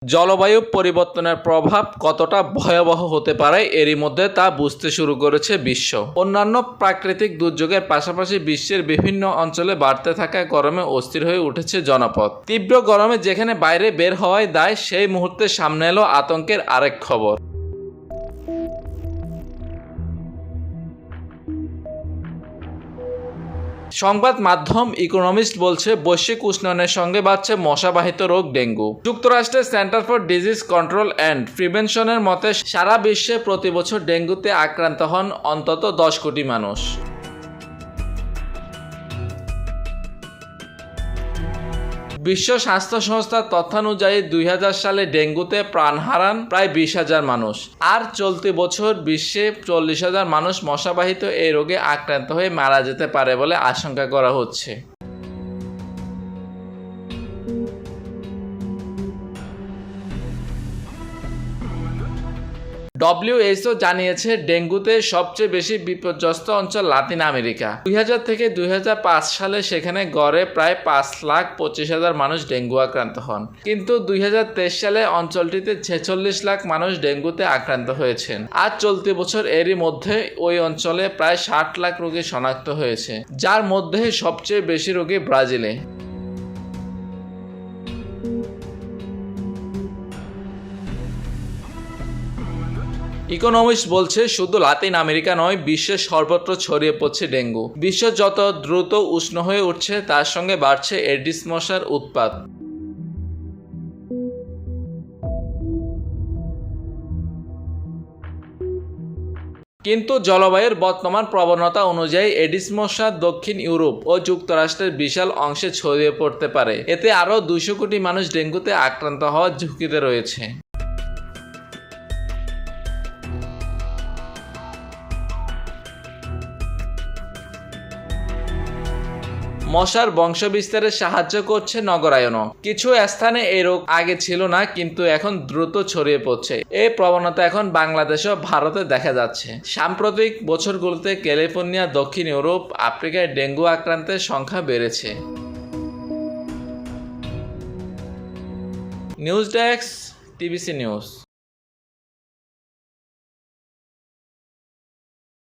জলবায়ু পরিবর্তনের প্রভাব কতটা ভয়াবহ হতে পারে এরই মধ্যে তা বুঝতে শুরু করেছে বিশ্ব। অন্যান্য প্রাকৃতিক দুর্যোগের পাশাপাশি বিশ্বের বিভিন্ন অঞ্চলে বাড়তে থাকা গরমে অস্থির হয়ে উঠেছে জনপদ। তীব্র গরমে যেখানে বাইরে বের হওয়াই দায়, সেই মুহূর্তে সামনে এলো আতঙ্কের আরেক খবর। সংবাদ মাধ্যম ইকোনমিস্ট বলছে, বৈশ্বিক উষ্ণায়নের সঙ্গে বাড়ছে মশাবাহিত রোগ ডেঙ্গু। যুক্তরাষ্ট্রের centre for disease control and প্রিভেনশনের মতে সারা বিশ্বে প্রতি বছর ডেঙ্গুতে আক্রান্ত হন অন্তত 10 কোটি মানুষ। বিশ্ব স্বাস্থ্য সংস্থার তথ্যানুযায়ী 2000 সালে ডেঙ্গুতে প্রাণ হারান প্রায় 20,000 মানুষ। আর চলতি বছর বিশ্বে 40,000 মানুষ মশাবাহিত এই রোগে আক্রান্ত হয়ে মারা যেতে পারে বলে আশঙ্কা করা হচ্ছে। WHO জানিয়েছে, ডেঙ্গুতে সবচেয়ে বেশি বিপর্যস্ত অঞ্চল লাতিন আমেরিকা। 2000 থেকে 2005 সালে সেখানে গড়ে প্রায় 5,25,000 মানুষ ডেঙ্গু আক্রান্ত হন। কিন্তু 2023 সালে অঞ্চলটিতে 46 লাখ মানুষ ডেঙ্গুতে আক্রান্ত হয়েছেন। আর চলতি বছর এরই মধ্যে ওই অঞ্চলে প্রায় 60 লাখ রোগী শনাক্ত হয়েছে, যার মধ্যে সবচেয়ে বেশি রোগী ব্রাজিলে। ইকোনমিস্ট বলছে, শুধু লাতিন আমেরিকা নয়, বিশ্বের সর্বত্র ছড়িয়ে পড়ছে ডেঙ্গু। বিশ্ব যত দ্রুত উষ্ণ হয়ে উঠছে তার সঙ্গে বাড়ছে এডিস মশার উৎপাত। কিন্তু জলবায়ুর বর্তমান প্রবণতা অনুযায়ী এডিস মশা দক্ষিণ ইউরোপ ও যুক্তরাষ্ট্রের বিশাল অংশে ছড়িয়ে পড়তে পারে। এতে আরও 200 কোটি মানুষ ডেঙ্গুতে আক্রান্ত হওয়ার ঝুঁকিতে রয়েছে। মশার বংশবিস্তারে সাহায্য করছে নগরায়নও। কিছু স্থানে এই রোগ আগে ছিল না, কিন্তু এখন দ্রুত ছড়িয়ে পড়ছে। এই প্রবণতা এখন বাংলাদেশ ও ভারতে দেখা যাচ্ছে। সাম্প্রতিক বছরগুলোতে ক্যালিফোর্নিয়া, দক্ষিণ ইউরোপ, আফ্রিকায় ডেঙ্গু আক্রান্তের সংখ্যা বেড়েছে। News desk, TBC news.